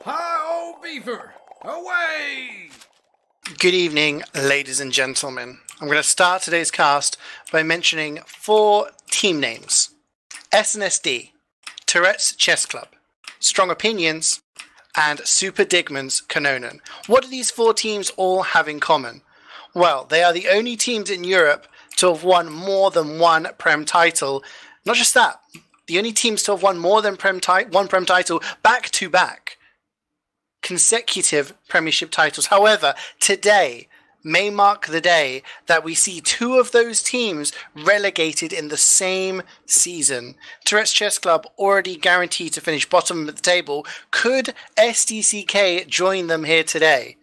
Hi-oh, beaver! Away! Good evening, ladies and gentlemen. I'm going to start today's cast by mentioning 4 team names. SNSD, Tourette's Chess Club, Strong Opinions, and Super Dickmann's KANNONEN. What do these 4 teams all have in common? Well, they are the only teams in Europe to have won more than one Prem title. Not just that, the only teams to have won more than one Prem title back-to-back. Consecutive Premiership titles. However, today may mark the day that we see 2 of those teams relegated in the same season. Tourette's Chess Club already guaranteed to finish bottom of the table. Could SDCK join them here today?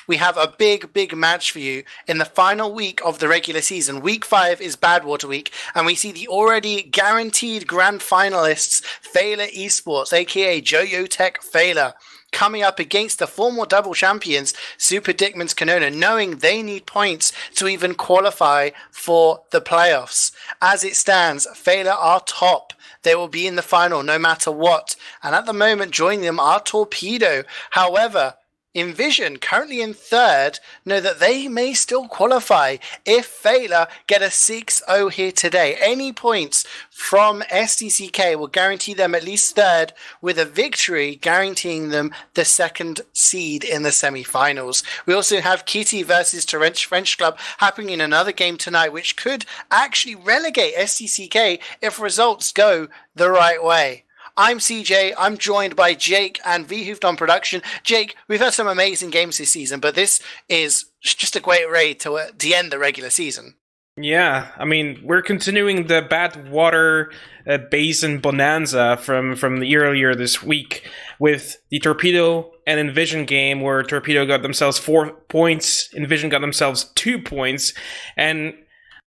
We have a big match for you in the final week of the regular season. Week 5 is Badwater Week, and we see the already guaranteed grand finalists, Feila Esports, aka JOEYOTECH Feila, coming up against the former double champions, Super Dickmann's KANNONEN, knowing they need points to even qualify for the playoffs. As it stands, Feila are top. They will be in the final no matter what. And at the moment, joining them are Torpedo. However, Envision, currently in 3rd, know that they may still qualify if Feila get a 6-0 here today. Any points from SDCK will guarantee them at least 3rd, with a victory guaranteeing them the 2nd seed in the semi-finals. We also have Kitty versus Tourette's French Club happening in another game tonight, which could actually relegate SDCK if results go the right way. I'm CeeJaey, I'm joined by Jake and Wiethoofd on production. Jake, we've had some amazing games this season, but this is just a great raid to end the regular season. Yeah, I mean, we're continuing the Badwater Basin Bonanza from the earlier this week with the Torpedo and Envision game, where Torpedo got themselves 4 points, Envision got themselves 2 points, and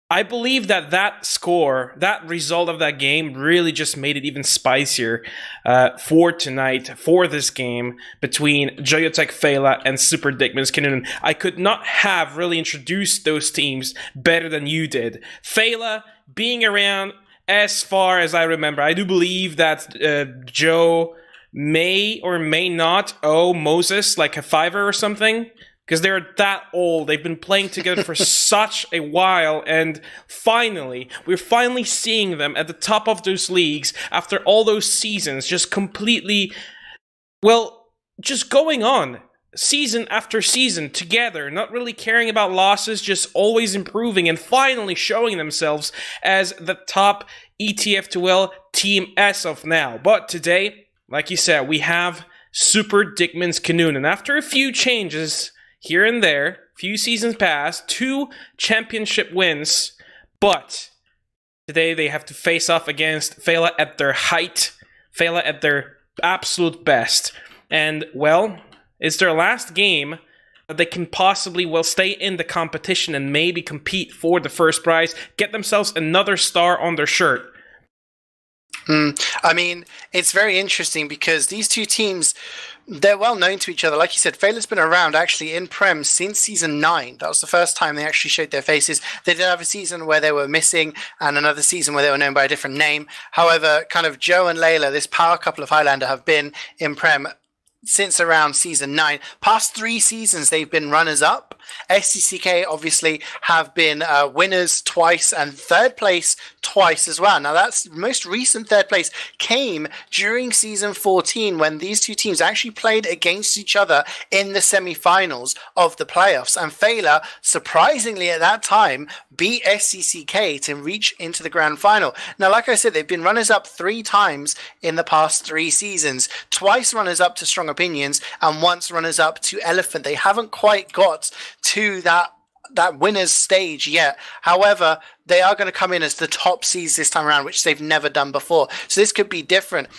I believe that score, that result of that game really just made it even spicier for tonight, for this game between JOEYOTECH Feila and Super Dickmann's KANNONEN. I could not have really introduced those teams better than you did. Feila being around as far as I remember. I do believe that Joe may or may not owe Moses like a $5 or something, because they're that old. They've been playing together for such a while, and we're finally seeing them at the top of those leagues after all those seasons, just completely, well, just going on season after season together, not really caring about losses, just always improving and finally showing themselves as the top ETF2L team as of now. But today, like you said, we have Super Dickmann's KANNONEN. After a few changes here and there, few seasons past, 2 championship wins, but today they have to face off against Feila at their height, Feila at their absolute best. And, well, it's their last game that they can possibly, well, stay in the competition and maybe compete for the first prize, get themselves another star on their shirt. I mean, it's very interesting because these 2 teams, they're well known to each other. Like you said, Feila's been around actually in Prem since season 9. That was the first time they actually showed their faces. They did have a season where they were missing and another season where they were known by a different name. However, kind of Joe and Layla, this power couple of Highlander, have been in Prem since around season 9. Past 3 seasons, they've been runners-up. SDCK obviously have been winners twice and 3rd place twice as well. Now, that's most recent 3rd place came during season 14 when these 2 teams actually played against each other in the semi-finals of the playoffs. And Feila, surprisingly at that time, beat SDCK to reach into the grand final. Now, like I said, they've been runners-up 3 times in the past 3 seasons. Twice runners-up to Strong Opinions and once runners-up to Elephant. They haven't quite got to that winner's stage yet. However, they are going to come in as the top seeds this time around, which they've never done before. So this could be different.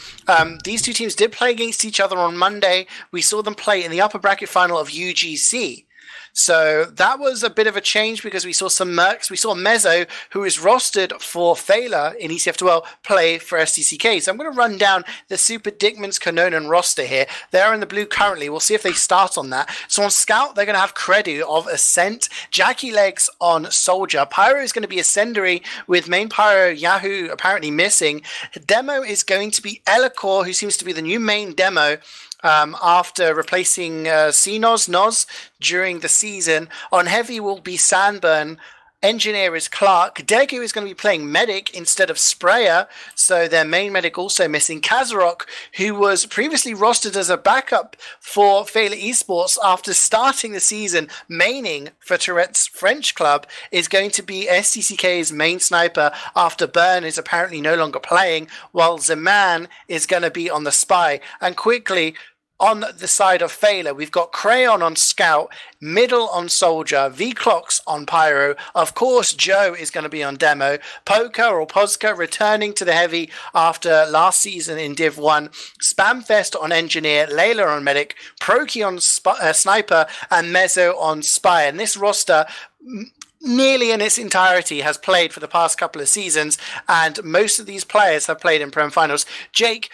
These 2 teams did play against each other on Monday. We saw them play in the upper bracket final of UGC. So that was a bit of a change because we saw some Mercs. We saw Mezzo, who is rostered for Feila in ETF2L, play for SDCK. So I'm going to run down the Super Dickmann's KANNONEN roster here. They're in the blue currently. We'll see if they start on that. So on Scout, they're going to have Credu of Ascent, JakeeLegs on Soldier. Pyro is going to be Ascendery with main Pyro Yahoo apparently missing. Demo is going to be Elikor, who seems to be the new main demo after replacing Noz during the season. On Heavy will be Sandburn. Engineer is Clark. Degu is going to be playing Medic instead of Sprayer, so their main Medic also missing. Kazarok, who was previously rostered as a backup for Feila Esports after starting the season maining for Tourette's French club, is going to be SDCK's main sniper after Burn is apparently no longer playing, while Zeman is going to be on the Spy. And quickly, on the side of Feila, we've got Crayon on Scout, Middle on Soldier, V-Clocks on Pyro. Of course, Joe is going to be on Demo. Poker or Pozka returning to the Heavy after last season in Div 1. Spamfest on Engineer, Layla on Medic, Proki on Sniper, and Mezzo on Spy. And this roster, nearly in its entirety, has played for the past couple of seasons, and most of these players have played in Prem Finals. Jake,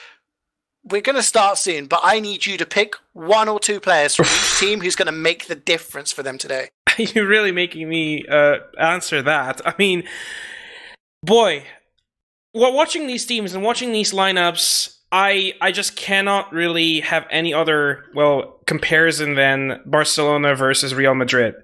we're going to start soon, but I need you to pick one or two players from each team who's going to make the difference for them today. You're really making me answer that. I mean, boy, watching these teams and watching these lineups, I just cannot really have any other, comparison than Barcelona versus Real Madrid.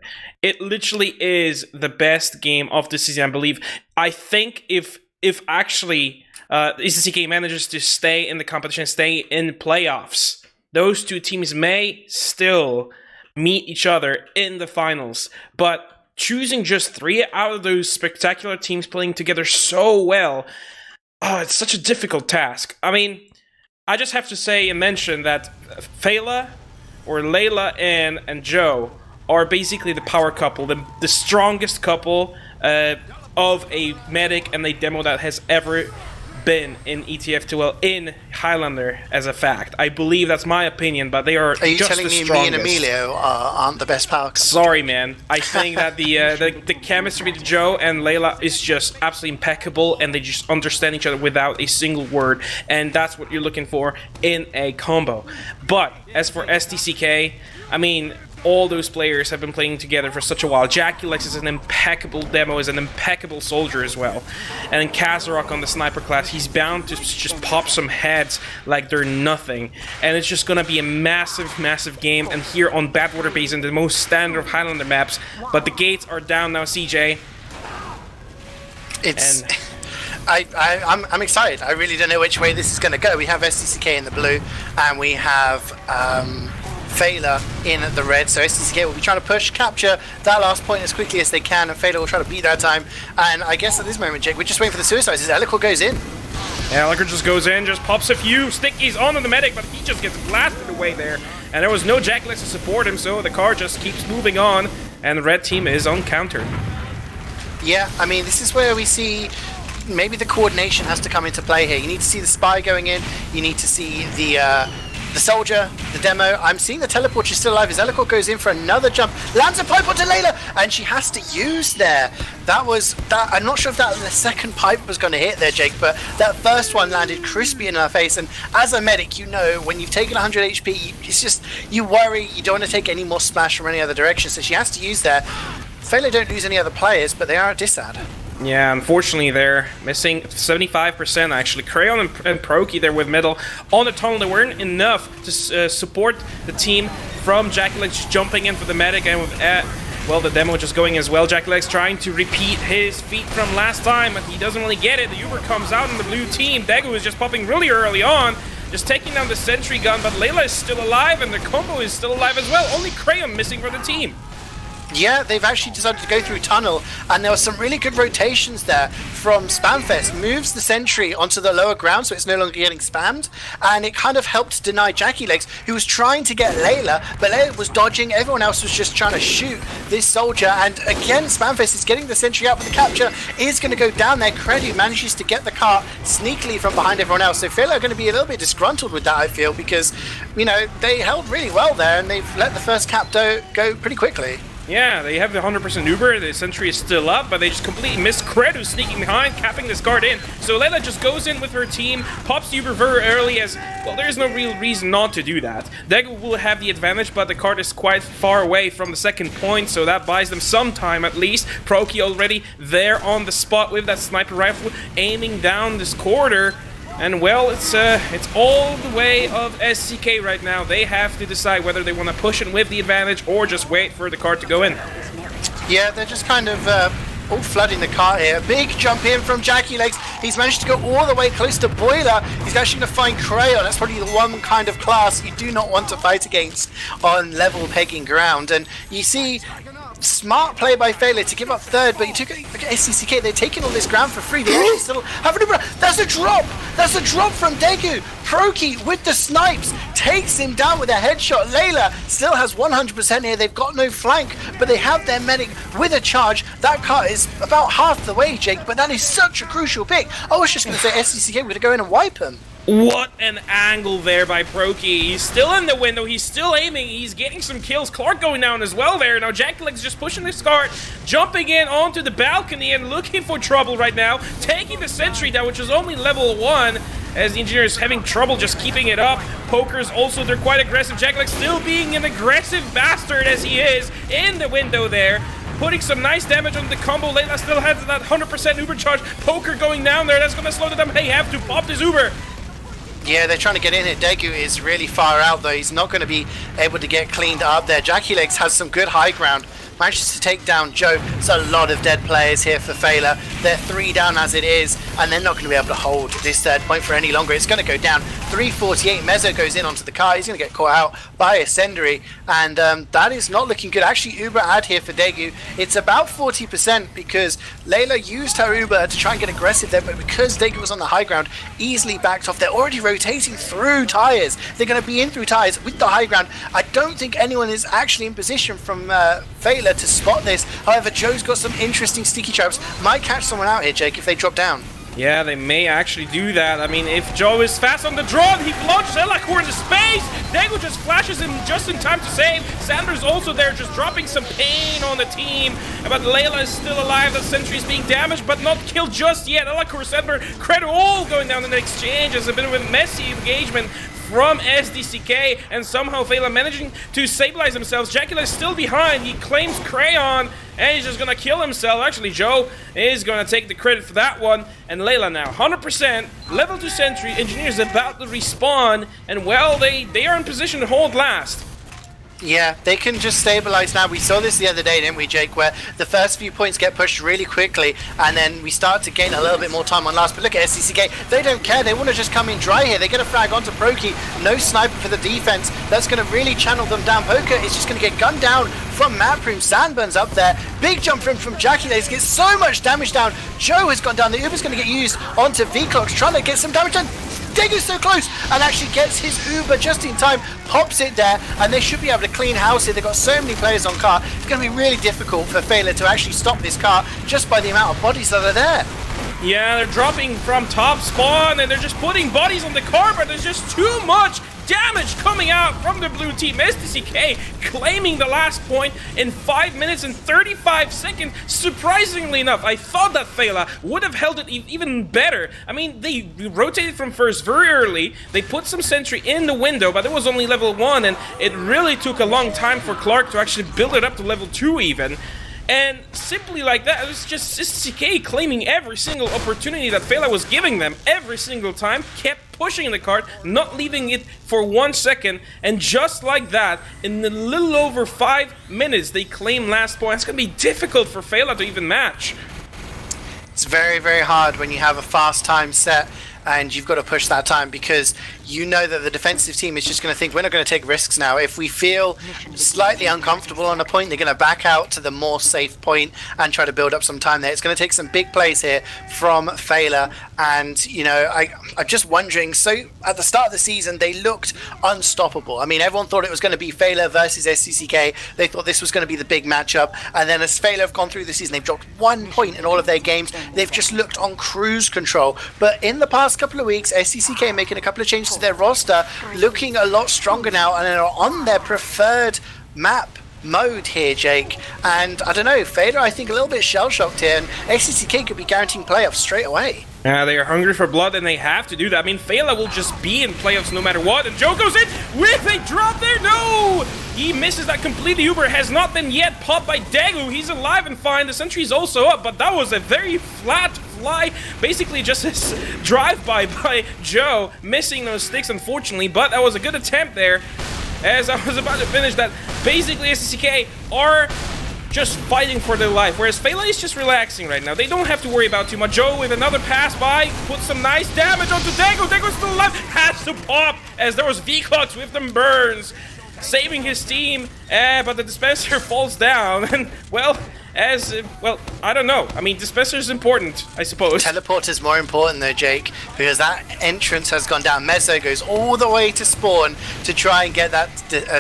It literally is the best game of the season, I believe. I think if actually SDCK manages to stay in the competition, stay in playoffs, those two teams may still meet each other in the finals. But choosing just 3 out of those spectacular teams playing together so well, it's such a difficult task. I mean, I just have to say and mention that Feila, or Layla and Joe, are basically the power couple, the strongest couple of a Medic and a Demo that has ever been in ETF2L in Highlander, as a fact. I believe that's my opinion, but they are just the strongest. Are you telling me and Emilio aren't the best power couple? Sorry, man. I think that the chemistry between Joe and Layla is just absolutely impeccable, and they just understand each other without a single word, and that's what you're looking for in a combo. But as for SDCK, I mean, all those players have been playing together for such a while. JakeeLegs is an impeccable Demo, is an impeccable Soldier as well. And then Kazarok on the Sniper class, he's bound to just pop some heads like they're nothing. And it's just gonna be a massive, massive game. And here on Badwater Basin, the most standard of Highlander maps. But the gates are down now, CeeJaey. I'm excited. I really don't know which way this is going to go. We have SDCK in the blue, and we have Feila in the red. So SDCK will be trying to push, capture that last point as quickly as they can, and Feila will try to beat that time. And I guess at this moment, Jake, we're just waiting for the suicides. Elikor goes in. Yeah, Elikor just goes in, just pops a few stickies onto the Medic, but he just gets blasted away there. And there was no JakeeLegs to support him, so the car just keeps moving on, and the red team is uncountered. Yeah, I mean, this is where we see maybe the coordination has to come into play here. You need to see the Spy going in, you need to see the Soldier, the Demo. I'm seeing the teleport, she's still alive as Elikor goes in for another jump, lands a pipe onto Layla, and she has to use there. I'm not sure if the second pipe was going to hit there, Jake, but that first one landed crispy in her face. And as a medic, you know, when you've taken 100 HP, it's just, you worry, you don't want to take any more smash from any other direction, so she has to use there. Feila don't lose any other players, but they are at disad. Yeah, unfortunately they're missing 75% actually. Crayon and Proki there with middle. On the tunnel, there weren't enough to support the team from JakeeLegs jumping in for the medic, and with well, the Demo just going as well. JakeeLegs trying to repeat his feat from last time, but he doesn't really get it. The Uber comes out in the blue team. Degu is just popping really early on, just taking down the sentry gun, but Layla is still alive and the combo is still alive as well. Only Crayon missing for the team. Yeah, they've actually decided to go through tunnel, and there were some really good rotations there from Spamfest. Moves the sentry onto the lower ground so it's no longer getting spammed, and it kind of helped deny JakeeLegs, who was trying to get Layla, but Layla was dodging. Everyone else was just trying to shoot this Soldier, and again Spamfest is getting the sentry out, but the capture is going to go down there. Credu manages to get the car sneakily from behind everyone else, so Feila are going to be a little bit disgruntled with that, I feel, because, you know, they held really well there, and they've let the first cap go pretty quickly. Yeah, they have the 100% Uber, the sentry is still up, but they just completely miss Kred, who's sneaking behind, capping this guard in. So Layla just goes in with her team, pops the Uber very early as, well, there's no real reason not to do that. Degu will have the advantage, but the card is quite far away from the second point, so that buys them some time at least. Proki already there on the spot with that sniper rifle, aiming down this corridor. And well, it's all the way of SDCK right now. They have to decide whether they want to push in with the advantage or just wait for the card to go in. Yeah, they're just kind of all flooding the cart here. Big jump in from jakeowaty. He's managed to go all the way close to Boiler. He's actually going to find Crayon. That's probably the one kind of class you do not want to fight against on level pegging ground. And you see, smart play by Feila to give up third, but you took SDCK. They're taking all this ground for free. They actually still have an Uber. That's a drop. That's a drop from Degu. Proki with the snipes takes him down with a headshot. Layla still has 100% here. They've got no flank, but they have their medic with a charge. That car is about half the way, Jake, but that is such a crucial pick. I was just going to say SDCK, we're going to go in and wipe him. What an angle there by Proki. He's still in the window. He's still aiming. He's getting some kills. Clark going down as well there. Now jakeowaty's just pushing this cart, jumping in onto the balcony and looking for trouble right now. Taking the sentry down, which is only level 1, as the engineer is having trouble just keeping it up. Pokers also, they're quite aggressive. jakeowaty still being an aggressive bastard as he is in the window there. Putting some nice damage on the combo. Layla still has that 100% Uber charge. Poker going down there. That's going to slow them. They have to pop this Uber. Yeah, they're trying to get in it. Degu is really far out, though. He's not going to be able to get cleaned up there. jakeowaty has some good high ground. Manages to take down Joe. It's a lot of dead players here for Feila. They're 3 down as it is, and they're not going to be able to hold this third point for any longer. It's going to go down. 348. Mezzo goes in onto the car. He's going to get caught out by a Sendary, and that is not looking good. Actually, Uber ad here for Degu. It's about 40% because Layla used her Uber to try and get aggressive there, but because Degu was on the high ground, easily backed off. They're already rotating through tires. They're going to be in through tires with the high ground. I don't think anyone is actually in position from Feila to spot this. However, Joe's got some interesting sticky traps. Might catch someone out here, Jake, if they drop down. Yeah, they may actually do that. I mean, if Joe is fast on the draw, he launches Elacore into space. Degu just flashes him just in time to save. Sanders also there, just dropping some pain on the team. But Layla is still alive. The sentry is being damaged, but not killed just yet. Elacore, Sandler, Cred all going down in the exchange. It's a bit of a messy engagement from SDCK, and somehow Feila managing to stabilize themselves. jakeowaty is still behind. He claims Crayon, and he's just gonna kill himself. Actually, Joe is gonna take the credit for that one. And Layla now, 100%, level 2 sentry, engineers about to respawn, and well, they are in position to hold last. Yeah, they can just stabilize now. We saw this the other day, didn't we, Jake, where the first few points get pushed really quickly, and then we start to gain a little bit more time on last. But look at SDCK. They don't care. They want to just come in dry here. They get a frag onto Proki. No sniper for the defense. That's going to really channel them down. Poker is just going to get gunned down from Maproom. Sandburn's up there. Big jump from jakeowaty. Gets so much damage down. Joe has gone down. The Uber's going to get used onto V-Clocks, trying to get some damage done. Degu's so close, and actually gets his Uber just in time, pops it there, and they should be able to clean house here. They've got so many players on car. It's going to be really difficult for Feila to actually stop this car just by the amount of bodies that are there. Yeah, they're dropping from top spawn, and they're just putting bodies on the car, but there's just too much damage coming out from the blue team. SDCK claiming the last point in 5 minutes and 35 seconds. Surprisingly enough, I thought that Feila would have held it even better. I mean, they rotated from first very early. They put some sentry in the window, but it was only level 1, and it really took a long time for Clark to actually build it up to level 2 even. And simply like that, it was just SDCK claiming every single opportunity that Feila was giving them every single time, kept pushing the cart, not leaving it for 1 second, and just like that, in a little over 5 minutes, they claim last point. It's going to be difficult for Feila to even match. It's very, very hard when you have a fast time set and you've got to push that time, because you know that the defensive team is just going to think, we're not going to take risks now. If we feel slightly uncomfortable on a point, they're going to back out to the more safe point and try to build up some time there. It's going to take some big plays here from Feila, and you know, I'm just wondering, so at the start of the season they looked unstoppable. I mean, everyone thought it was going to be Feila versus SDCK. They thought this was going to be the big matchup, and then as Feila have gone through the season, they've dropped 1 point in all of their games. They've just looked on cruise control. But in the past couple of weeks, SDCK making a couple of changes to their roster, looking a lot stronger now, and are on their preferred map mode here, Jake. And I don't know, Feila, I think a little bit shell-shocked here, and SDCK could be guaranteeing playoffs straight away. They are hungry for blood, and they have to do that. I mean, Feila will just be in playoffs no matter what, and Joe goes in with a drop there. No! He misses that completely. Uber has not been yet popped by Daegu. He's alive and fine. The sentry's also up, but that was a very flat fly. Basically just a drive-by by Joe, missing those sticks, unfortunately, but that was a good attempt there. As I was about to finish that, basically SDCK are just fighting for their life, whereas Feila is just relaxing right now. They don't have to worry about too much. Joe with another pass by, puts some nice damage onto Daegu. Daegu's still alive, has to pop, as there was V-Clocks with them burns, saving his team, but the dispenser falls down, and, well, I don't know. I mean, dispenser is important, I suppose. Teleport is more important though, Jake, because that entrance has gone down. Mezzo goes all the way to spawn to try and get that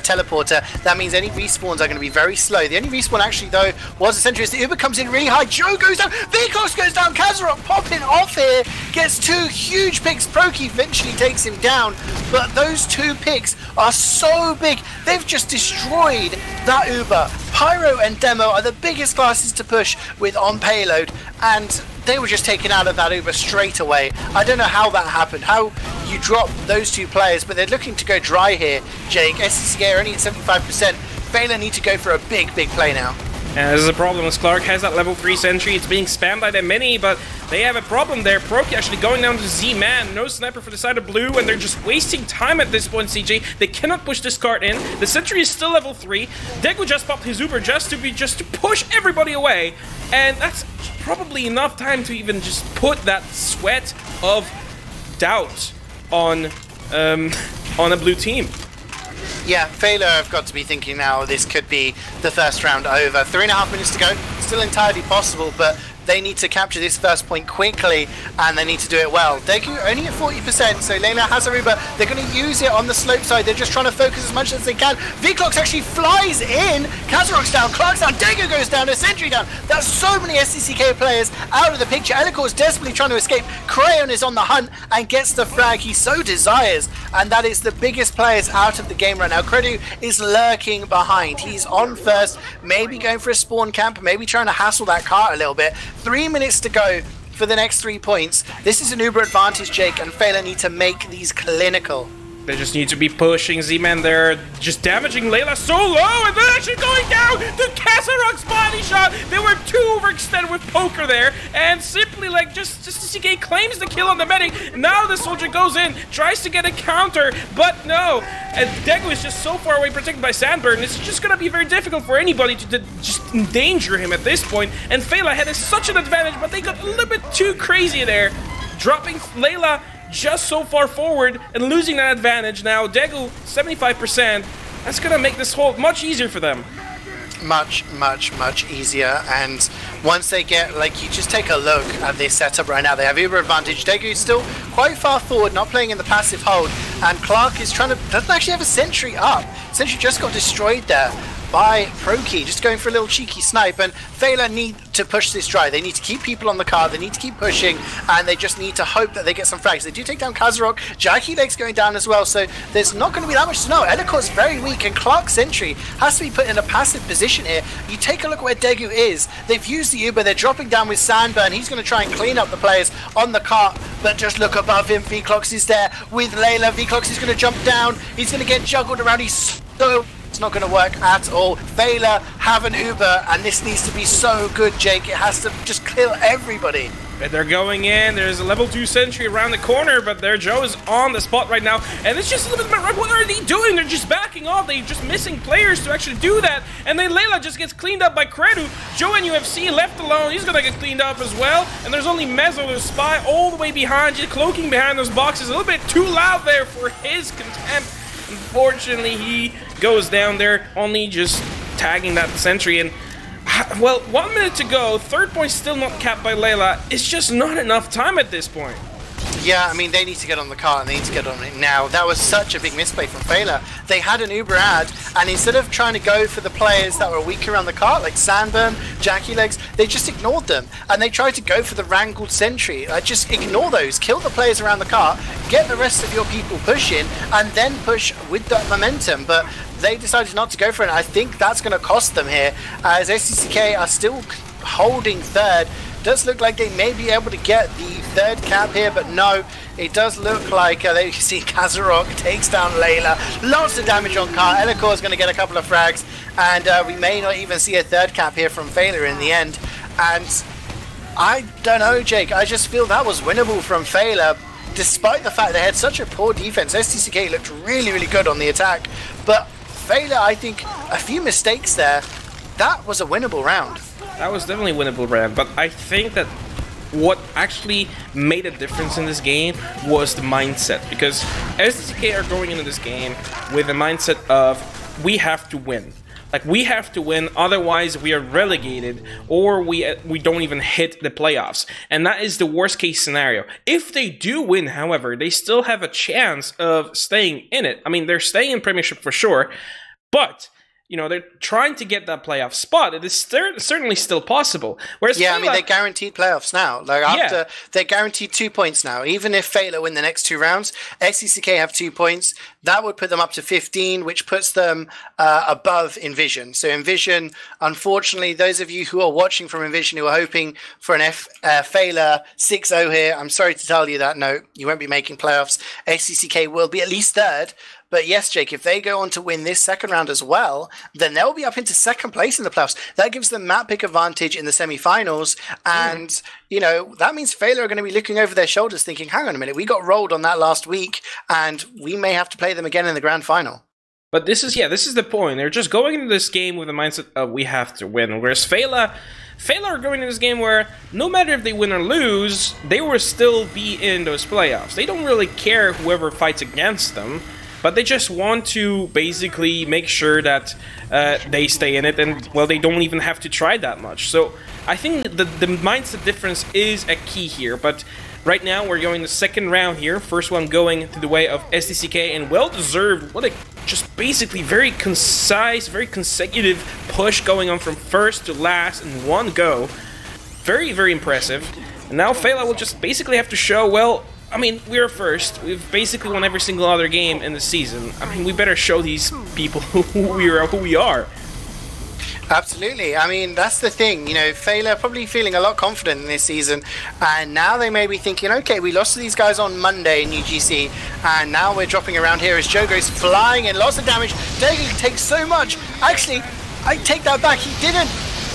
teleporter. That means any respawns are going to be very slow. The only respawn actually though was the sentry. As the Uber comes in really high, Joe goes down, V-Clocks goes down, Kazarok popping off here, gets two huge picks. Proki eventually takes him down, but those two picks are so big. They've just destroyed that Uber. Pyro and Demo are the biggest classes to push with on payload, and they were just taken out of that Uber straight away. I don't know how that happened, how you drop those two players, but they're looking to go dry here, Jake. SDCK are only at 75%. Feila need to go for a big play now. This is a problem, as Clark has that level 3 sentry. It's being spammed by the mini, but they have a problem there. Proki actually going down to Z-Man. No sniper for the side of blue, and they're just wasting time at this point, CeeJaey. They cannot push this cart in. The sentry is still level 3. Daegu just popped his Uber just to push everybody away. And that's probably enough time to even just put that sweat of doubt on a blue team. Yeah, Feila have got to be thinking now this could be the first round over. 3.5 minutes to go, still entirely possible, but they need to capture this first point quickly, and they need to do it well. Daegu only at 40%, so Layla has a Uber. They're going to use it on the slope side. They're just trying to focus as much as they can. V-Clocks actually flies in. Kazarok's down, Clark's down, Daegu goes down, a sentry down. That's so many SDCK players out of the picture. Elicor's desperately trying to escape. Crayon is on the hunt and gets the frag he so desires, and that is the biggest players out of the game right now. Credu is lurking behind. He's on first, maybe going for a spawn camp, maybe trying to hassle that cart a little bit. 3 minutes to go for the next 3 points. This is an Uber advantage, Jake, and Feila need to make these clinical. They just need to be pushing Z-Man there, just damaging Layla so low, and then actually going down to Kazarok's body shot. They were too overextended with poker there, and simply like just SDCK claims the kill on the medic. Now the soldier goes in, tries to get a counter, but no. And Daegu is just so far away, protected by Sandburn. It's just gonna be very difficult for anybody to just endanger him at this point. And Feila had such an advantage, but they got a little bit too crazy there, dropping Layla just so far forward and losing that advantage. Now Daegu 75%. That's gonna make this hold much easier for them. Much easier. And once they get, like, you just take a look at this setup right now. They have Uber advantage. Daegu is still quite far forward, not playing in the passive hold, and Clark is trying to, doesn't actually have a sentry up. Sentry just got destroyed there by Proki, just going for a little cheeky snipe. And Feila need to push this dry. They need to keep people on the card, they need to keep pushing, and they just need to hope that they get some frags. They do take down Kazarok, Jackie Leg's going down as well, so there's not going to be that much to know. Elicor's very weak, and Clark's sentry has to be put in a passive position here. You take a look at where Daegu is. They've used the Uber, they're dropping down with Sandburn. He's going to try and clean up the players on the cart, but just look above him. V-Clocks is there with Layla. V-Clocks is going to jump down. He's going to get juggled around. He's so... It's not going to work at all. Feila have an Uber, and this needs to be so good, Jake. It has to just kill everybody. And they're going in. There's a level 2 sentry around the corner, but there Joe is on the spot right now. And it's just a little bit right. What are they doing? They're just backing off. They're just missing players to actually do that. And then Layla just gets cleaned up by Credu. Joe in UFC left alone. He's gonna get cleaned up as well. And there's only Mezzo, the spy, all the way behind you, cloaking behind those boxes. A little bit too loud there for his contempt. Unfortunately, he goes down there, only just tagging that sentry. And well, 1 minute to go, third point still not capped by Layla. It's just not enough time at this point. Yeah, I mean, they need to get on the car, and they need to get on it now. That was such a big misplay from Feila. They had an Uber ad, and instead of trying to go for the players that were weaker around the car, like Sandburn, Jackie Legs, they just ignored them. And they tried to go for the Wrangled Sentry. Just ignore those, kill the players around the car, get the rest of your people pushing, and then push with that momentum. But they decided not to go for it, and I think that's going to cost them here, as SDCK are still holding third. Does look like they may be able to get the third cap here, but no, it does look like they see Kazarok takes down Layla. Lots of damage on car. Elikor is going to get a couple of frags, and we may not even see a third cap here from Feila in the end. And I don't know, Jake, I just feel that was winnable from Feila, despite the fact they had such a poor defense. SDCK looked really, really good on the attack, but Feila, I think, a few mistakes there. That was a winnable round. That was definitely a winnable round, but I think that what actually made a difference in this game was the mindset, because SDCK are going into this game with the mindset of, we have to win. Like, we have to win, otherwise we are relegated, or we don't even hit the playoffs. And that is the worst case scenario. If they do win, however, they still have a chance of staying in it. I mean, they're staying in Premiership for sure, but you know, they're trying to get that playoff spot. It is certainly still possible. Whereas yeah, Feila, I mean, they're guaranteed playoffs now. Like, after they're guaranteed 2 points now. Even if Feila win the next 2 rounds, SDCK have 2 points. That would put them up to 15, which puts them above Envision. So Envision, unfortunately, those of you who are watching from Envision who are hoping for an Feila 6-0 here, I'm sorry to tell you that, no, you won't be making playoffs. SDCK will be at least third. But yes, Jake, if they go on to win this second round as well, then they'll be up into second place in the playoffs. That gives them map pick advantage in the semi-finals. And, you know, that means Feila are going to be looking over their shoulders thinking, hang on a minute, we got rolled on that last week, and we may have to play them again in the grand final. But this is the point. They're just going into this game with the mindset of, we have to win. Whereas Feila are going into this game where, no matter if they win or lose, they will still be in those playoffs. They don't really care whoever fights against them. But they just want to basically make sure that they stay in it, and, well, they don't even have to try that much. So I think the mindset difference is a key here. But right now we're going the second round here. First one going to the way of SDCK, and well-deserved. What a just basically very concise, very consecutive push going on from first to last in one go. Very, very impressive. And now Feila will just basically have to show, well, I mean, we're first. We've basically won every single other game in the season. I mean, we better show these people who we are. Absolutely. I mean, that's the thing. You know, Feila probably feeling a lot confident in this season, and now they may be thinking, okay, we lost to these guys on Monday in UGC, and now we're dropping around here as Joe goes flying and lots of damage. Daly takes so much. Actually, I take that back. He didn't.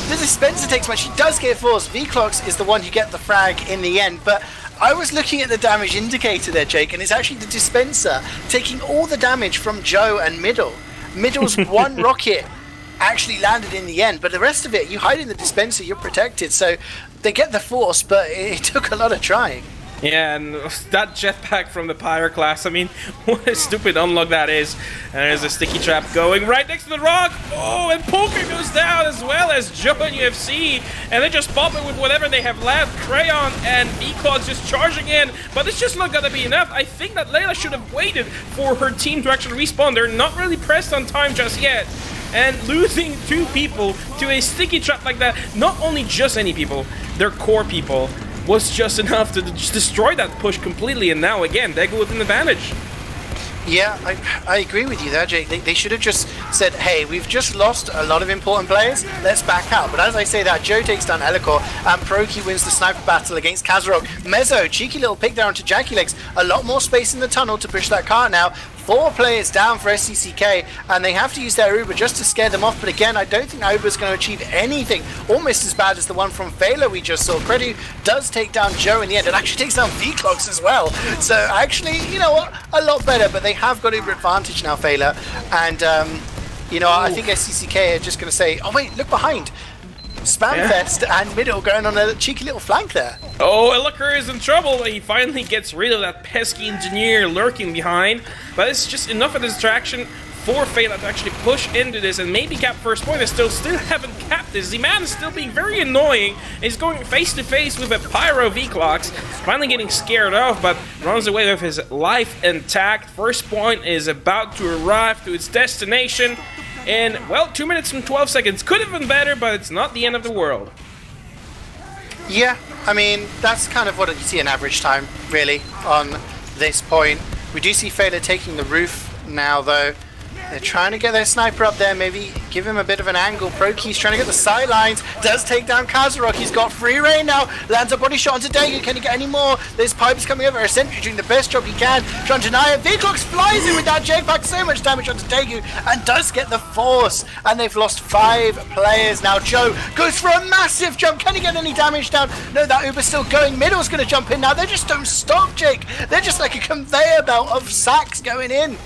The dispenser takes much. He does get forced. V-Clocks is the one who get the frag in the end, but I was looking at the damage indicator there, Jake, and it's actually the dispenser taking all the damage from Joe and Middle. Middle's one rocket actually landed in the end, but the rest of it, you hide in the dispenser, you're protected. So they get the force, but it took a lot of trying. Yeah, and that jetpack from the Pyre class, I mean, what a stupid unlock that is. And there's a sticky trap going right next to the rock. Oh, and Poker goes down as well as Joe and UFC. And they just pop it with whatever they have left. Crayon and V-Cloud's just charging in. But it's just not gonna be enough. I think that Layla should have waited for her team to actually respawn. They're not really pressed on time just yet. And losing 2 people to a sticky trap like that, not only just any people, their core people, was just enough to just destroy that push completely, and now again they go with an advantage. Yeah, I agree with you there, Jake. They should have just said, hey, we've just lost a lot of important players, let's back out. But as I say that, Joe takes down Elikor, and Proki wins the sniper battle against Kazarok. Mezzo, cheeky little pick there onto Jackie Legs. A lot more space in the tunnel to push that car now. 4 players down for SDCK, and they have to use their Uber just to scare them off. But again, I don't think that Uber is going to achieve anything almost as bad as the one from Feila we just saw. Credu does take down Joe in the end, and actually takes down V-Clocks as well. So actually, you know what, a lot better, but they have got Uber advantage now, Feila. And, you know, I think SDCK are just going to say, oh wait, look behind. Spamfest and Middle going on a cheeky little flank there. Oh, Elikor is in trouble. He finally gets rid of that pesky engineer lurking behind. But it's just enough of a distraction for Feila to actually push into this and maybe cap first point. They still haven't capped this. Z-Man is still being very annoying. He's going face to face with a Pyro V-Clocks, finally getting scared off, but runs away with his life intact. First point is about to arrive to its destination. And, well, 2 minutes and 12 seconds. Could have been better, but it's not the end of the world. Yeah, I mean, that's kind of what you see in average time, really, on this point. We do see Feila taking the roof now, though. They're trying to get their sniper up there, maybe give him a bit of an angle. Proki's trying to get the sidelines, does take down Kazarok. He's got free reign now, lands a body shot onto Daegu. Can he get any more? There's Pipes coming over, Sentry doing the best job he can, trying to deny it. V-Clocks flies in with that jetpack, so much damage onto Daegu, and does get the force. And they've lost 5 players now. Joe goes for a massive jump. Can he get any damage down? No, that Uber's still going. Middle's going to jump in now. They just don't stop, Jake. They're just like a conveyor belt of sacks going in.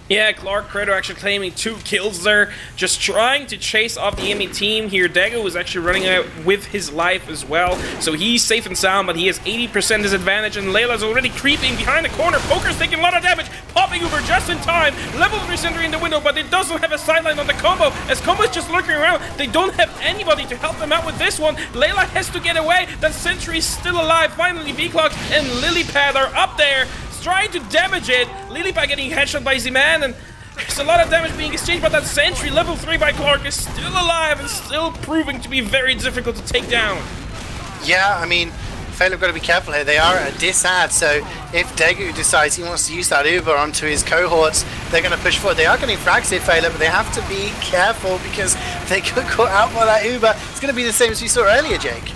Yeah, Clark Credo actually claiming 2 kills there, just trying to chase off the enemy team here. Daegu was actually running out with his life as well, so he's safe and sound, but he has 80% disadvantage, and Layla's already creeping behind the corner. Poker's taking a lot of damage, popping Uber just in time. Level 3 Sentry in the window, but it doesn't have a sideline on the combo, as Combo's just lurking around. They don't have anybody to help them out with this one. Layla has to get away. That Sentry is still alive. Finally, V-Clocks and Lilypad are up there, trying to damage it. Lilypad getting headshot by Z-Man, and there's a lot of damage being exchanged, but that Sentry, level 3 by Clark, is still alive and still proving to be very difficult to take down. Yeah, I mean, Feila have got to be careful here. They are at a disad, so if Daegu decides he wants to use that Uber onto his cohorts, they're going to push forward. They are getting frags here, Feila, but they have to be careful because they could go out for that Uber. It's going to be the same as we saw earlier, Jake.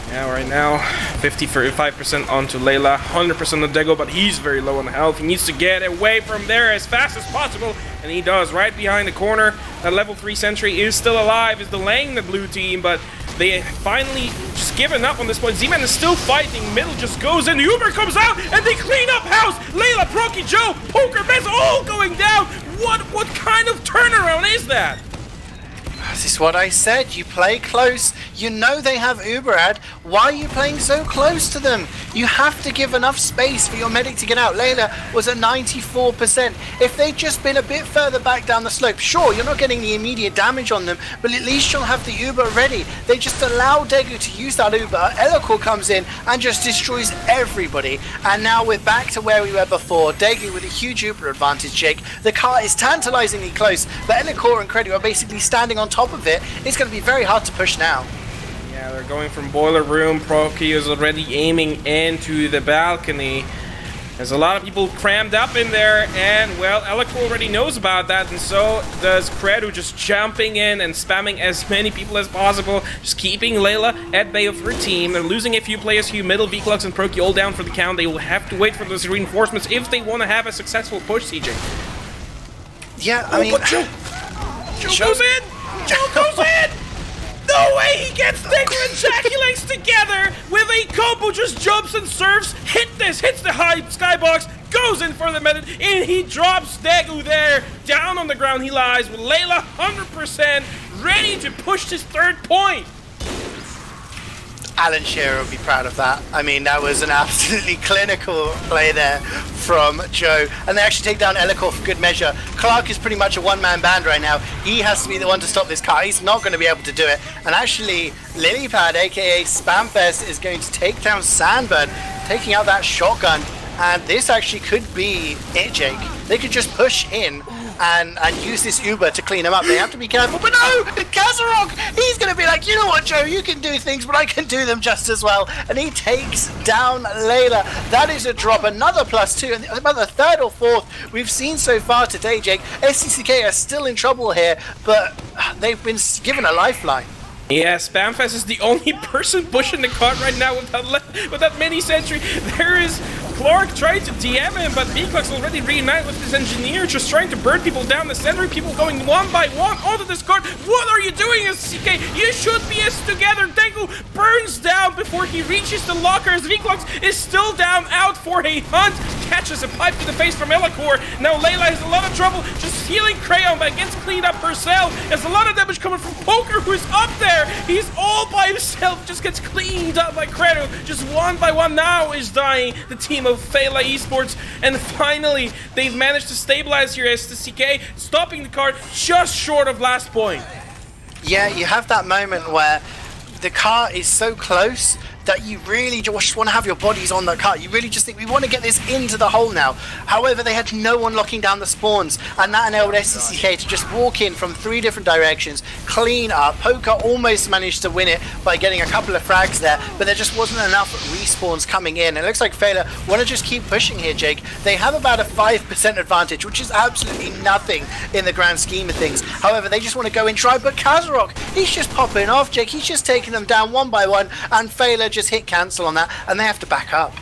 Yeah, right now, 55% onto Layla, 100% on Daegu, but he's very low on health. He needs to get away from there as fast as possible, and he does, right behind the corner. That level 3 Sentry is still alive, is delaying the blue team, but they finally just given up on this point. Z-Man is still fighting, Middle just goes in, Uber comes out, and they clean up house! Layla, Proki, Joe, Poker, Bez, all going down! What kind of turnaround is that? This is what I said. You play close. You know they have Uberad. Why are you playing so close to them? You have to give enough space for your medic to get out. Layla was at 94%. If they'd just been a bit further back down the slope, sure, you're not getting the immediate damage on them, but at least you'll have the Uber ready. They just allow Daegu to use that Uber. Elakor comes in and just destroys everybody. And now we're back to where we were before. Daegu with a huge Uber advantage, Jake. The car is tantalizingly close, but Elakor and Credu are basically standing on top of it. It's going to be very hard to push now. Yeah, they're going from boiler room. Proki is already aiming into the balcony. There's a lot of people crammed up in there, and well, Elakor already knows about that, and so does Credu, just jumping in and spamming as many people as possible, just keeping Layla at bay of her team. They're losing a few players here. Middle, V-Clocks, and Proki all down for the count. They will have to wait for those reinforcements if they want to have a successful push, CeeJaey. Yeah, I mean... Joe goes in! Joe goes in! No way he gets Digger and ejaculates together with a combo, just jumps and surfs, hits the high skybox, goes in for the method, and he drops Daegu there. Down on the ground he lies with Layla 100% ready to push his 3rd point. Alan Shearer will be proud of that. I mean, that was an absolutely clinical play there from Joe. And they actually take down Elakor for good measure. Clark is pretty much a one-man band right now. He has to be the one to stop this car. He's not going to be able to do it. And actually, Lilypad, aka Spamfest, is going to take down Sandbird, taking out that shotgun. And this actually could be it, Jake. They could just push in and use this Uber to clean them up. They have to be careful. But no! Kazarok! He's going to be like, you know what, Joe? You can do things, but I can do them just as well. And he takes down Layla. That is a drop. Another +2. And about the 3rd or 4th we've seen so far today, Jake. SDCK are still in trouble here, but they've been given a lifeline. Yeah, Spamfest is the only person pushing the cart right now with that mini sentry. There is Clark trying to DM him, but V-Clocks already reunited with his engineer, just trying to burn people down the center, people going one by one onto this cart. What are you doing, SDCK? You should be together. Daegu burns down before he reaches the lockers. V-Clocks is still down, out for a hunt. Catches a pipe to the face from Elakor. Now Layla has a lot of trouble just healing Crayon, but gets cleaned up herself. There's a lot of damage coming from Poker, who's up there. He's all by himself, just gets cleaned up by Credo. Just one by one now is dying. The team team of Feila Esports, and finally they've managed to stabilize here SDCK, stopping the card just short of last point. Yeah, you have that moment where the car is so close that you really just want to have your bodies on the car. You really just think, we want to get this into the hole now. However, they had no one locking down the spawns, and that enabled SDCK to just walk in from 3 different directions, clean up. Poker almost managed to win it by getting a couple of frags there, but there just wasn't enough respawns coming in. It looks like Feila want to just keep pushing here, Jake. They have about a 5% advantage, which is absolutely nothing in the grand scheme of things. However, they just want to go in try, but KazRok, he's just popping off, Jake. He's just taking them down one by one, and Feila just hit cancel on that, and they have to back up.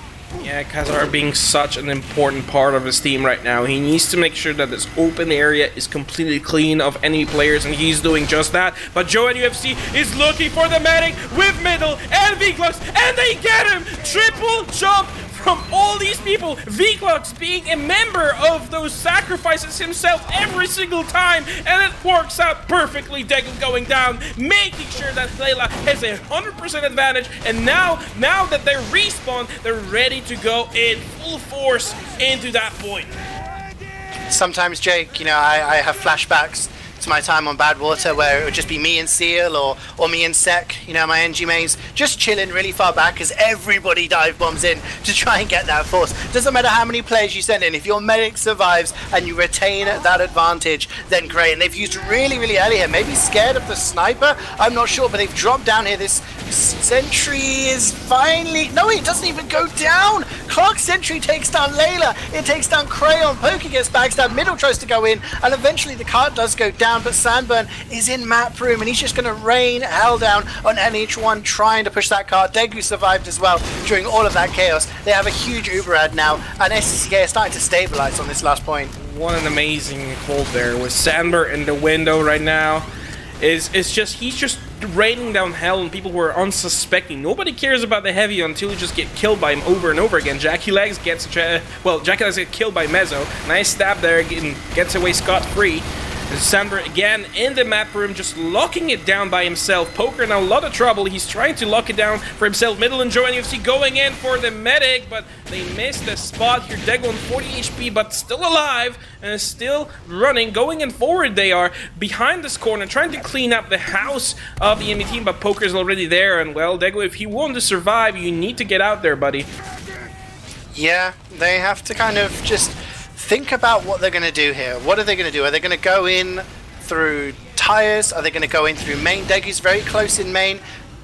Yeah, KazRok being such an important part of his team right now. He needs to make sure that this open area is completely clean of enemy players, and he's doing just that. But JOEYOTECH UFC is looking for the medic with middle and Wiethoofd, and they get him! Triple jump from all these people. Wiethoofd being a member of those sacrifices himself every single time, and it works out perfectly. Degu going down, making sure that Feila has a 100% advantage, and now that they're respawned, they're ready to go in full force into that point. Sometimes, Jake, you know, I have flashbacks to my time on Badwater, where it would just be me and Seal or me and Sek, you know, my NG mains, just chilling really far back as everybody dive bombs in to try and get that force. Doesn't matter how many players you send in, if your medic survives and you retain that advantage, then great. And they've used really early here, maybe scared of the sniper, I'm not sure, but they've dropped down here. This sentry is finally, no, it doesn't even go down. Clark sentry takes down Layla, it takes down Crayon, Poker gets backstabbed, middle tries to go in, and eventually the card does go down. But Sandburn is in map room, and he's just going to rain hell down on NH1 trying to push that card. Degu survived as well during all of that chaos. They have a huge Uberad now, and SDCK is starting to stabilize on this last point. What an amazing hold there with Sandburn in the window right now. He's just raining down hell, and people were unsuspecting. Nobody cares about the heavy until you just get killed by him over and over again. Jackie Legs gets Jackie Legs gets killed by Mezzo. Nice stab there, and gets away scot-free. Sandburn again in the map room, just locking it down by himself. Poker in a lot of trouble. He's trying to lock it down for himself. Middle and JOEYOTECH UFC going in for the medic, but they missed the spot here. Degu on 40 HP, but still alive and still running. Going in forward, they are behind this corner, trying to clean up the house of the enemy team, but Poker's already there. And well, Degu, if you want to survive, you need to get out there, buddy. Yeah, they have to kind of just think about what they're going to do here. What are they going to do? Are they going to go in through tires? Are they going to go in through main? Degu's very close in main.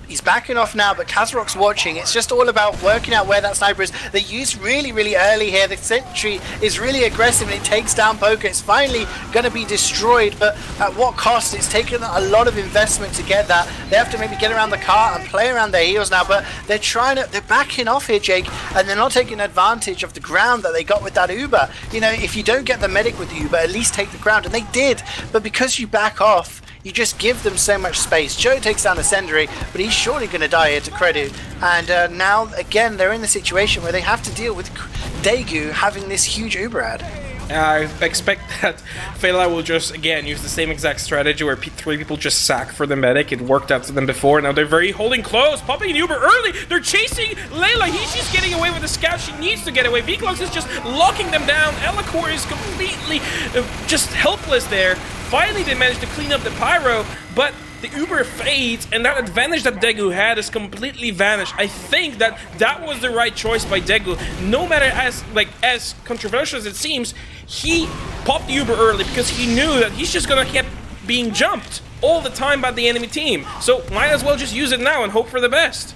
He's backing off now, but KazRok's watching. It's just all about working out where that sniper is. They used really early here. The sentry is really aggressive, and it takes down Poker. It's finally going to be destroyed, but at what cost? It's taken a lot of investment to get that. They have to maybe get around the car and play around their heels now, but they're backing off here, Jake, and they're not taking advantage of the ground that they got with that Uber. You know, if you don't get the medic with the Uber, at least take the ground, and they did. But because you back off, you just give them so much space. Joe takes down the Sendary, but he's surely going to die here to Credu. And now, again, they're in the situation where they have to deal with Degu having this huge Uberad. I expect that Feila will just, again, use the same exact strategy where 3 people just sack for the medic. It worked out to them before. Now they're very holding close, popping an Uber early. They're chasing Layla. He's just getting away with the scout. She needs to get away. Wiethoofd is just locking them down. Elacore is completely just helpless there. Finally, they managed to clean up the pyro, but the Uber fades, and that advantage that Degu had is completely vanished. I think that was the right choice by Degu. No matter as controversial as it seems, he popped the Uber early because he knew that he's just gonna keep being jumped all the time by the enemy team. So might as well just use it now and hope for the best.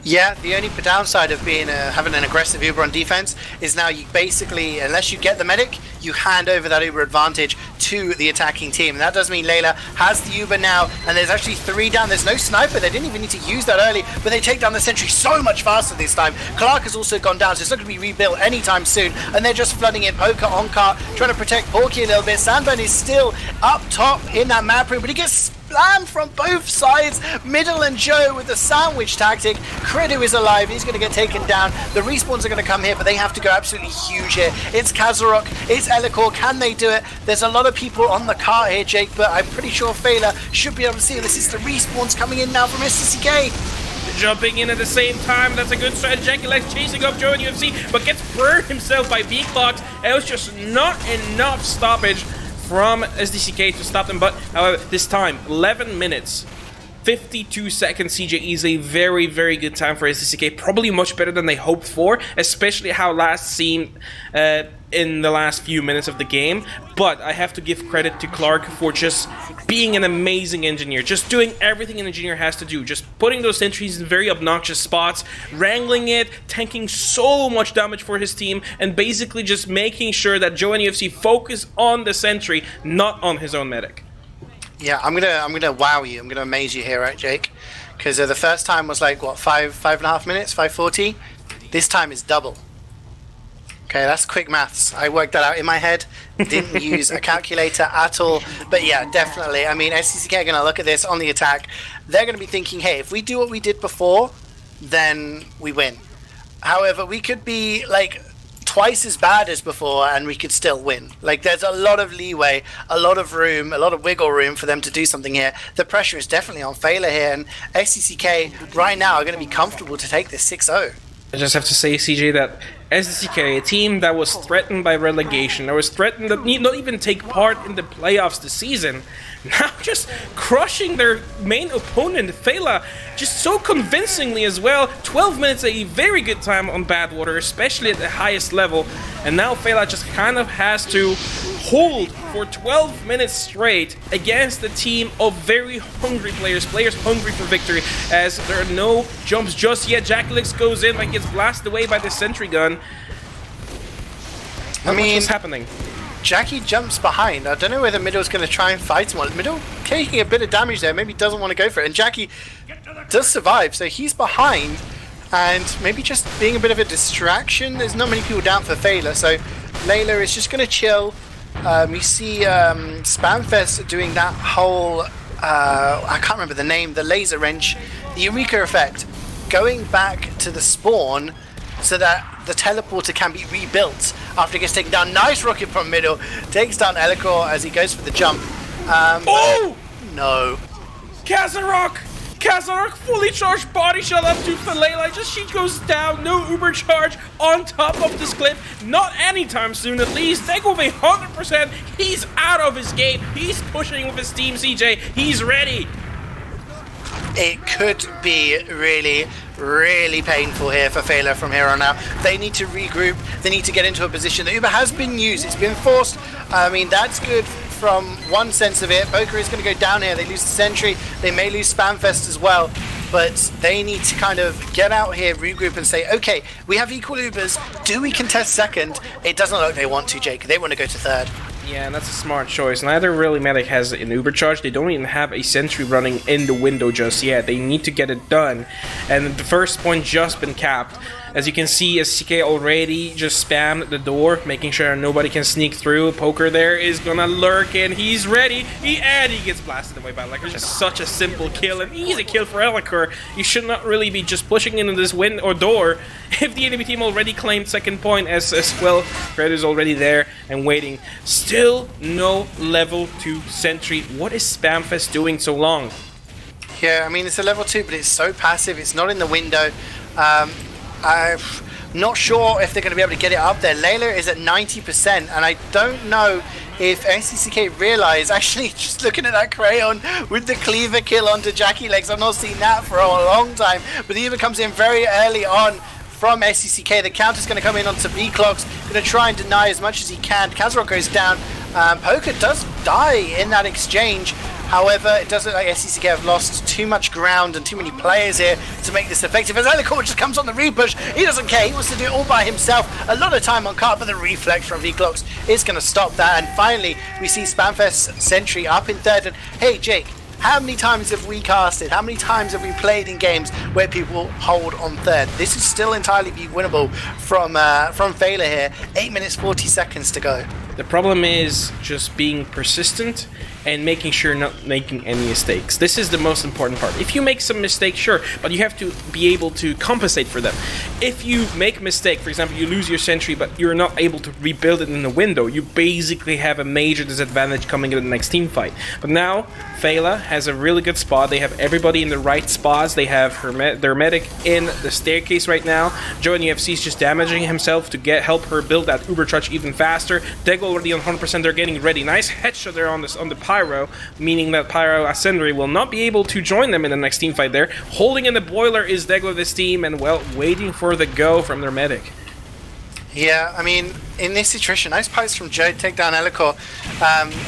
Yeah, the only downside of being having an aggressive Uber on defense is now you basically, unless you get the medic, you hand over that Uber advantage to the attacking team. And that does mean Layla has the Uber now, and there's actually 3 down. There's no sniper. They didn't even need to use that early, but they take down the sentry so much faster this time. Clark has also gone down, so it's not going to be rebuilt anytime soon. And they're just flooding in. Poker on cart, trying to protect Porky a little bit. Sandburn is still up top in that map room, but he gets slammed from both sides. Middle and Joe with the sandwich tactic. Credu is alive. He's going to get taken down. The respawns are going to come here, but they have to go absolutely huge here. It's KazRok. It's Elacore. Can they do it? There's a lot of people on the car here, Jake, but I'm pretty sure Feila should be able to see. This is the respawns coming in now from SDCK. jumping in at the same time. That's a good strategy. jakeowaty chasing up Joe in UFC, but gets burned himself by V-Clocks. It was just not enough stoppage from SDCK to stop them, but however, this time, 11 minutes. 52 seconds CeeJaey is a very, very good time for SDCK. Probably much better than they hoped for, especially how last seen in the last few minutes of the game. But I have to give credit to Clark for just being an amazing engineer. Just doing everything an engineer has to do. Just putting those sentries in very obnoxious spots, wrangling it, tanking so much damage for his team, and basically just making sure that Joe and UFC focus on the sentry, not on his own medic. Yeah, I'm gonna wow you. I'm gonna amaze you here, right, Jake? Because the first time was like what, 5.5 minutes, 5:40. This time is double. Okay, that's quick maths. I worked that out in my head. Didn't use a calculator at all. But yeah, definitely. I mean, SDCK are gonna look at this on the attack. They're gonna be thinking, hey, if we do what we did before, then we win. However, we could be like twice as bad as before and we could still win. Like, there's a lot of leeway, a lot of room, a lot of wiggle room for them to do something here. The pressure is definitely on Feila here, and SDCK right now are going to be comfortable to take this 6-0. I just have to say, CeeJaey, that SDCK, a team that was threatened by relegation, that was threatened to not even take part in the playoffs this season, now just crushing their main opponent, Feila, just so convincingly as well. 12 minutes, a very good time on Badwater, especially at the highest level. And now Feila just kind of has to hold for 12 minutes straight against a team of very hungry players hungry for victory, as there are no jumps just yet. jakeowaty goes in but gets blasted away by the sentry gun. I mean, what's happening? Jackie jumps behind. I don't know whether Middle's going to try and fight him. Middle taking a bit of damage there. Maybe doesn't want to go for it. And Jackie does survive, so he's behind. And maybe just being a bit of a distraction. There's not many people down for Feila, so Layla is just going to chill. We see Spamfest doing that whole, I can't remember the name, the laser wrench, the Eureka effect, going back to the spawn so that the teleporter can be rebuilt after it gets taken down. Nice rocket from Middle, takes down Elikor as he goes for the jump. Oh! No. Kazarok fully charged body shot up to Feila. Just she goes down, no uber charge on top of this clip. Not anytime soon, at least. Take away 100%. He's out of his game. He's pushing with his team, CeeJaey. He's ready. It could be really, really painful here for Feila from here on out. They need to regroup. They need to get into a position. The Uber has been used. It's been forced. I mean, that's good from one sense of it. Poker is going to go down here. They lose the sentry. They may lose Spamfest as well. But they need to kind of get out here, regroup, and say, okay, we have equal Ubers. Do we contest second? It doesn't look like they want to, Jake. They want to go to third. Yeah, and that's a smart choice. Neither really medic has an Uber charge. They don't even have a sentry running in the window just yet. They need to get it done. And the first point just been capped. As you can see, SDCK already just spammed the door, making sure nobody can sneak through. Poker there is gonna lurk in. He's ready. And he gets blasted away by Elikor. Just such a simple kill, an easy kill for Elikor. You should not really be just pushing into this window or door if the enemy team already claimed second point, as well. Fred is already there and waiting. Still no level 2 sentry. What is Spamfest doing so long? Yeah, I mean, it's a level 2, but it's so passive. It's not in the window. I'm not sure if they're going to be able to get it up there. Layla is at 90%, and I don't know if SDCK realize, actually, just looking at that Crayon with the cleaver kill onto Jackie Legs, I've not seen that for a long time, but the Uber comes in very early on from SDCK. The counter's going to come in onto V-Clocks, going to try and deny as much as he can. Kazarok goes down. Poker does die in that exchange. However, it does look like SDCK have lost too much ground and too many players here to make this effective. As Elikor just comes on the repush, he doesn't care. He wants to do it all by himself. A lot of time on cart, but the reflex from V-Clocks is going to stop that. And finally, we see Spamfest Sentry up in third. And hey, Jake, how many times have we casted? How many times have we played in games where people hold on third? This is still entirely winnable from Feila here. 8 minutes 40 seconds to go. The problem is just being persistent and making sure not making any mistakes. This is the most important part. If you make some mistakes, sure, but you have to be able to compensate for them. If you make a mistake, for example, you lose your sentry, but you're not able to rebuild it in the window, you basically have a major disadvantage coming in the next team fight. But now, Feila has a really good spot. They have everybody in the right spots. They have their medic in the staircase right now. Joe in UFC is just damaging himself to help her build that Ubercharge even faster. Dego already on 100%. They're getting ready. Nice headshot there on the Pyro, meaning that Pyro Ascendary will not be able to join them in the next team fight there. Holding in the boiler is Dego, this team, and well, waiting for the go from their medic. Yeah, I mean, in this situation, nice pipes from Joe to take down Elikor.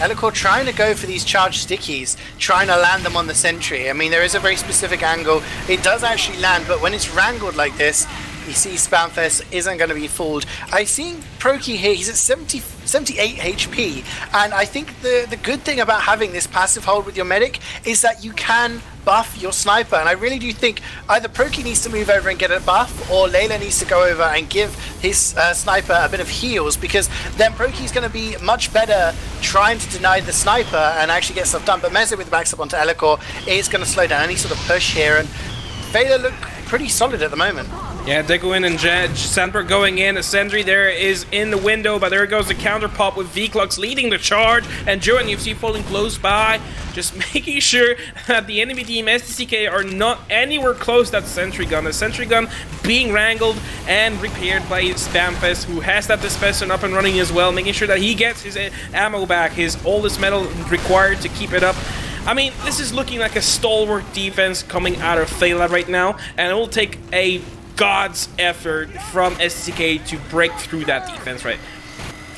Elikor trying to go for these charged stickies, trying to land them on the sentry. I mean, there is a very specific angle. It does actually land, but when it's wrangled like this, you see Spamfest isn't going to be fooled. I see Proki here, he's at 78 HP, and I think the good thing about having this passive hold with your medic is that you can buff your sniper, and I really do think either Proki needs to move over and get a buff, or Layla needs to go over and give his sniper a bit of heals, because then Proki's going to be much better trying to deny the sniper and actually get stuff done. But Meze with the backs up onto Elikor is going to slow down any sort of push here, and Feila look pretty solid at the moment. Yeah, Dickmann and Sandberg going in. Sentry there is in the window, but there goes the counter pop with Vclux leading the charge, and Joe and UFC falling close by, just making sure that the enemy team SDCK are not anywhere close to that sentry gun. The sentry gun being wrangled and repaired by Spamfest, who has that dispenser up and running as well, making sure that he gets his ammo back, his oldest metal required to keep it up. I mean, this is looking like a stalwart defense coming out of Feila right now, and it will take a god's effort from SDCK to break through that defense, right?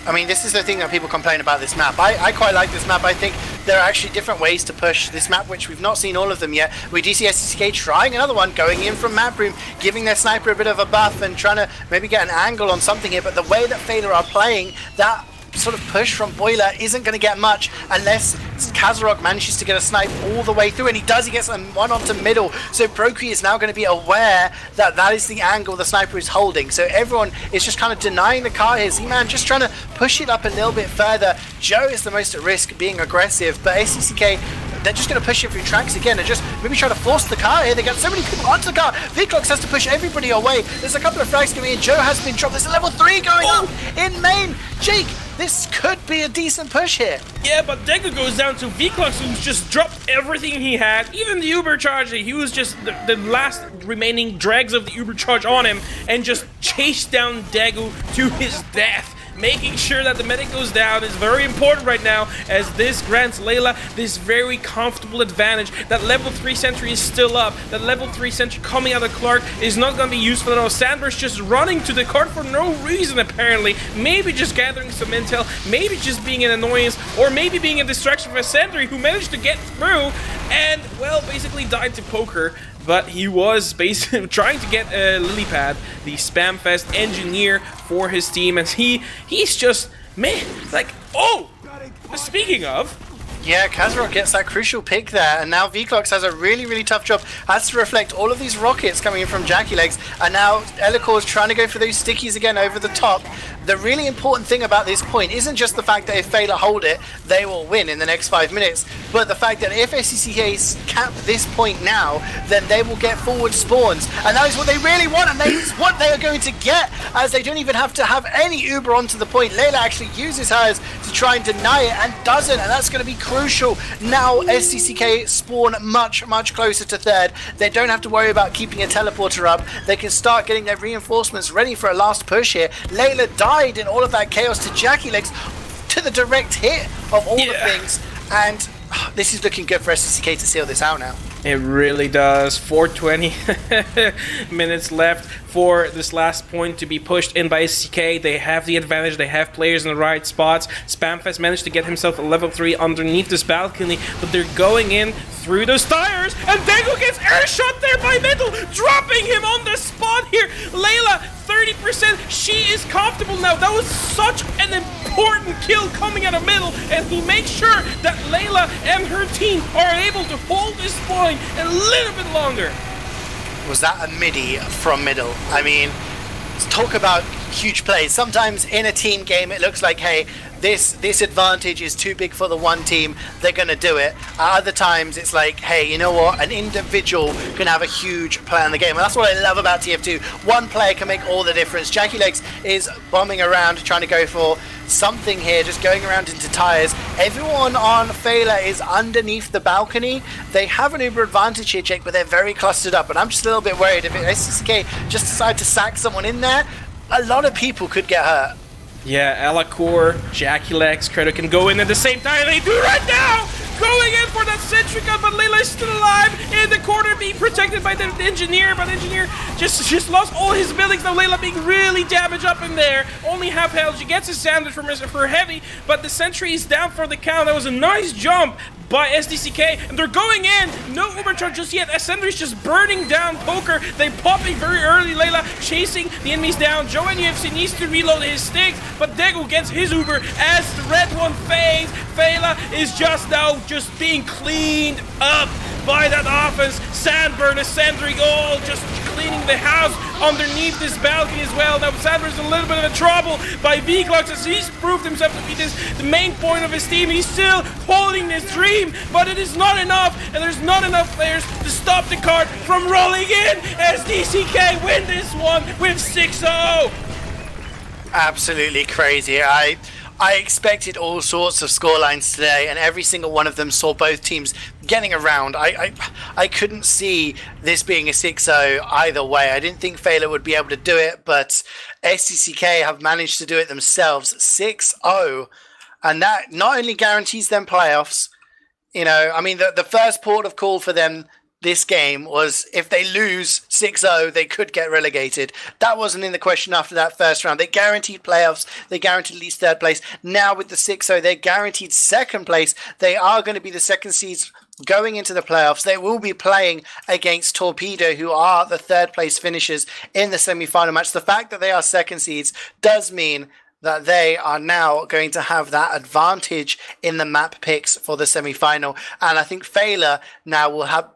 I mean, this is the thing that people complain about this map. I quite like this map. I think there are actually different ways to push this map, which we've not seen all of them yet. We do see SDCK trying another one, going in from map room, giving their sniper a bit of a buff and trying to maybe get an angle on something here. But the way that Feila are playing, that sort of push from Boiler isn't going to get much unless Kazarok manages to get a snipe all the way through, and he does. He gets one onto middle, so Proki is now going to be aware that that is the angle the sniper is holding. So everyone is just kind of denying the car here. Z-Man just trying to push it up a little bit further. Joe is the most at risk, being aggressive, but SDCK, they're just going to push it through tracks again and just maybe try to force the car here. They got so many people onto the car. Vclux has to push everybody away. There's a couple of frags coming in. Joe has been dropped. There's a level 3 going up in main. Jake, this could be a decent push here. Yeah, but Dego goes down to Vclux, who's just dropped everything he had. Even the Ubercharge, he was just the last remaining dregs of the Ubercharge on him, and just chased down Dego to his death. Making sure that the medic goes down is very important right now, as this grants Layla this very comfortable advantage. That level 3 sentry is still up. That level 3 sentry coming out of Clark is not going to be useful at all. Sandberg's just running to the cart for no reason, apparently. Maybe just gathering some intel, maybe just being an annoyance, or maybe being a distraction for a sentry who managed to get through and, well, basically died to poker. But he was basically trying to get Lilypad, the Spamfest engineer, for his team, and he's just, man, like, oh, speaking of, yeah, Kazarok gets that crucial pick there, and now Vclux has a really, really tough job. Has to reflect all of these rockets coming in from Jackie Legs, and now Elikor is trying to go for those stickies again over the top. The really important thing about this point isn't just the fact that if Feila hold it, they will win in the next 5 minutes, but the fact that if SDCK cap this point now, then they will get forward spawns, and that is what they really want, and that is what they are going to get, as they don't even have to have any Uber onto the point. Layla actually uses hers to try and deny it, and doesn't, and that's going to be crucial. Now SDCK spawn much, much closer to third. They don't have to worry about keeping a teleporter up. They can start getting their reinforcements ready for a last push here. Layla died in all of that chaos to Jackie Legs, to the direct hit of all the things, and this is looking good for SDCK to seal this out now. It really does. 420 minutes left for this last point to be pushed in by SDCK. They have the advantage. They have players in the right spots. Spamfest managed to get himself a level 3 underneath this balcony, but they're going in through those tires, and Dego gets air shot there by Middle, dropping him on the spot here. Layla, 30%. She is comfortable now. That was such an important kill coming out of Middle, and he makes sure that Layla and her team are able to hold this point a little bit longer. Was that a midi from Middle? I mean, talk about huge plays. Sometimes in a team game, it looks like, hey, this advantage is too big for the one team, they're going to do it. Other times, it's like, hey, you know what? An individual can have a huge play in the game. And that's what I love about TF2. One player can make all the difference. JakeowatyLegs is bombing around, trying to go for something here, just going around into tires. Everyone on Feila is underneath the balcony. They have an uber advantage here, Jake, but they're very clustered up. And I'm just a little bit worried if SDCK just decide to sack someone in there, a lot of people could get hurt. Yeah, Elacore, JakeowatyLegs, Credo can go in at the same time. They do right now! Going in for that Sentry gun, but Layla is still alive in the corner, being protected by the Engineer, but Engineer just lost all his buildings. Now Layla being really damaged up in there. Only half health. She gets a sandwich from her heavy, but the Sentry is down for the count. That was a nice jump by SDCK, and they're going in. No overcharge just yet. Ascender is just burning down Poker. They popping very early. Layla chasing the enemies down. Joe and UFC needs to reload his sticks, but Degu gets his Uber as the red one fades. Feila is just now being cleaned up by that offense. Sandburn, Ascender, all just cleaning the house underneath this balcony as well. Now Sandburn is a little bit of a trouble by V-Clocks as he's proved himself to be the main point of his team. He's still holding this dream, but it is not enough, and there's not enough players to stop the card from rolling in. SDCK win this one with 6-0. Absolutely crazy. I expected all sorts of scorelines today, and every single one of them saw both teams getting around. I couldn't see this being a 6-0 either way. I didn't think Feila would be able to do it, but SDCK have managed to do it themselves. 6-0, and that not only guarantees them playoffs, you know, I mean, the first port of call for them this game was if they lose 6-0, they could get relegated. That wasn't in the question after that first round. They guaranteed playoffs. They guaranteed at least third place. Now with the 6-0, they're guaranteed second place. They are going to be the second seeds going into the playoffs. They will be playing against Torpedo, who are the third place finishers in the semi-final match. The fact that they are second seeds does mean that they are now going to have that advantage in the map picks for the semi-final. And I think Feila now will have...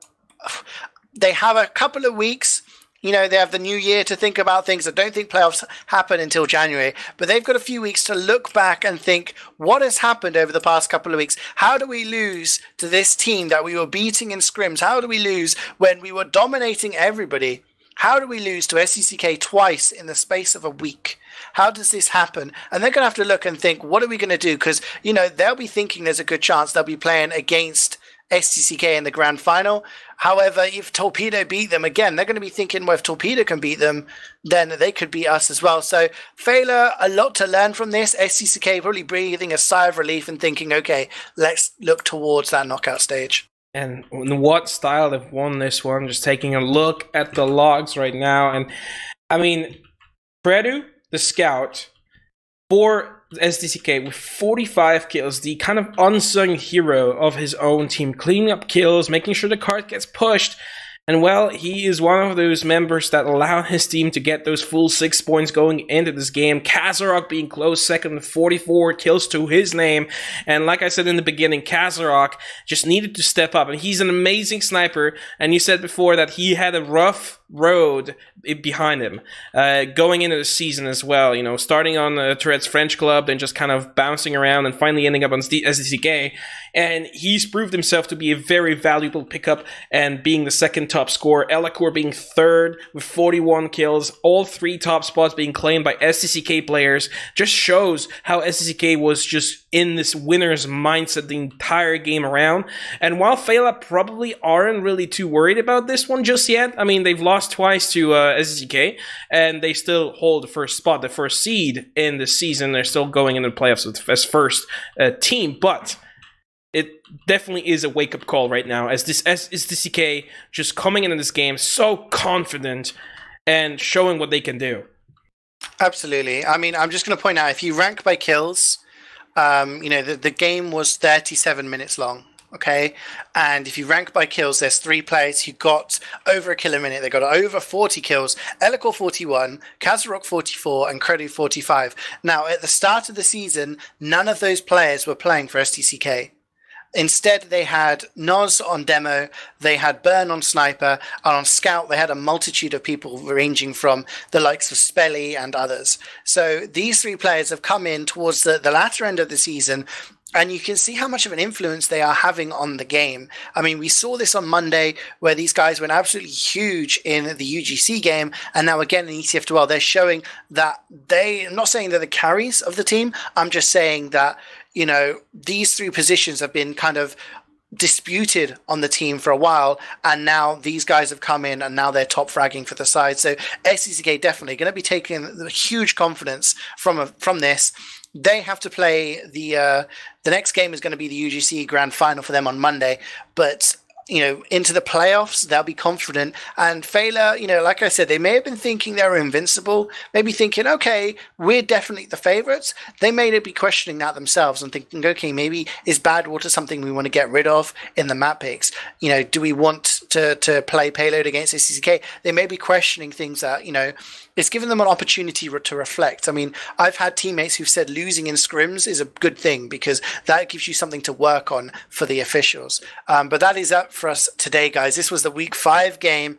They have a couple of weeks, you know, they have the new year to think about things. I don't think playoffs happen until January, but they've got a few weeks to look back and think, what has happened over the past couple of weeks? How do we lose to this team that we were beating in scrims? How do we lose when we were dominating everybody? How do we lose to SDCK twice in the space of a week? How does this happen? And they're going to have to look and think, what are we going to do? Because, you know, they'll be thinking there's a good chance they'll be playing against SDCK in the grand final. However, if Torpedo beat them again, they're going to be thinking, well, if Torpedo can beat them, then they could beat us as well. So Feila, a lot to learn from this. SDCK probably breathing a sigh of relief and thinking, okay, let's look towards that knockout stage. And in what style they've won this one, just taking a look at the logs right now. And I mean, Predu, the scout, for SDCK with 45 kills, the kind of unsung hero of his own team, cleaning up kills, making sure the card gets pushed. And well, he is one of those members that allow his team to get those full 6 points going into this game. Kazarok being close second with 44 kills to his name. And like I said in the beginning, Kazarok just needed to step up. And he's an amazing sniper. And you said before that he had a rough road behind him going into the season as well, you know, starting on Tourette's French Club, then just kind of bouncing around and finally ending up on SDCK. And he's proved himself to be a very valuable pickup and being the second top scorer. Elacore being third with 41 kills. All three top spots being claimed by SDCK players. Just shows how SDCK was just in this winner's mindset the entire game around. And while Feila probably aren't really too worried about this one just yet, I mean, they've lost twice to SDCK, and they still hold the first spot, the first seed in the season. They're still going into the playoffs as first team, but it definitely is a wake-up call right now as SDCK just coming into this game so confident and showing what they can do. Absolutely. I mean, I'm just going to point out, if you rank by kills, you know, the game was 37 minutes long. Okay, and if you rank by kills, there's 3 players who got over a kill a minute. They got over 40 kills. Elacore 41, Kazarok 44, and Credu 45. Now, at the start of the season, none of those players were playing for SDCK. Instead, they had Noz on demo, they had Burn on sniper, and on scout, they had a multitude of people ranging from the likes of Spelly and others. So these three players have come in towards the latter end of the season, and you can see how much of an influence they are having on the game. I mean, we saw this on Monday where these guys went absolutely huge in the UGC game. And now again in ETF2L, they're showing that I'm not saying they're the carries of the team. I'm just saying that, you know, these three positions have been kind of disputed on the team for a while, and now these guys have come in and now they're top fragging for the side. So SDCK definitely going to be taking huge confidence from this. They have to play the next game is going to be the UGC Grand Final for them on Monday, but you know, into the playoffs, they'll be confident. And Feila, you know, like I said, they may have been thinking they were invincible, maybe thinking, okay, we're definitely the favorites. They may be questioning that themselves and thinking, okay, maybe is Badwater something we want to get rid of in the map picks? You know, do we want to play payload against SDCK? They may be questioning things that, you know, it's given them an opportunity to reflect. I mean, I've had teammates who've said losing in scrims is a good thing because that gives you something to work on for the officials. But that is up for us today, guys. This was the week 5 game.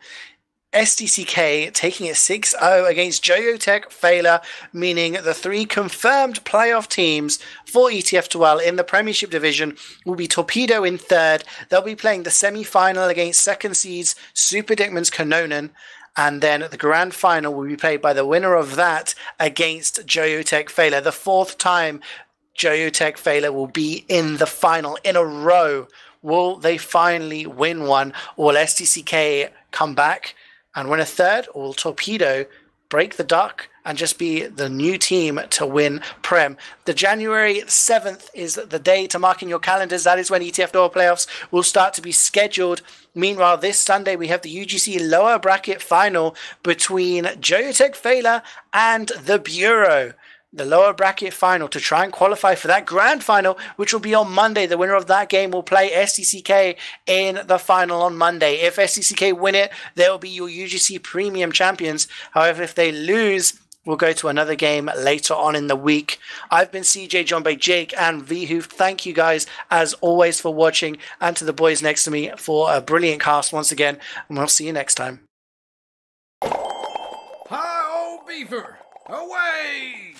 SDCK taking it 6-0 against JOEYOTECH Feila, meaning the 3 confirmed playoff teams for ETF2L in the Premiership division will be Torpedo in 3rd. They'll be playing the semi-final against 2nd seeds Super Dickmann's KANNONEN. And then the grand final will be played by the winner of that against JOEYOTECH Feila. The 4th time JOEYOTECH Feila will be in the final in a row. Will they finally win one? Or will SDCK come back and win a 3rd? Or will Torpedo break the duck and just be the new team to win Prem? The January 7th is the day to mark in your calendars. That is when ETF2L playoffs will start to be scheduled. Meanwhile, this Sunday we have the UGC lower bracket final between JOEYOTECH Feila and the Bureau. The lower bracket final to try and qualify for that grand final, which will be on Monday. The winner of that game will play SDCK in the final on Monday. If SDCK win it, they will be your UGC premium champions. However, if they lose, we'll go to another game later on in the week. I've been CeeJaey, joined by Jake and Wiethoofd. Thank you guys, as always, for watching, and to the boys next to me for a brilliant cast once again. And we'll see you next time. Hi, old beaver! Away!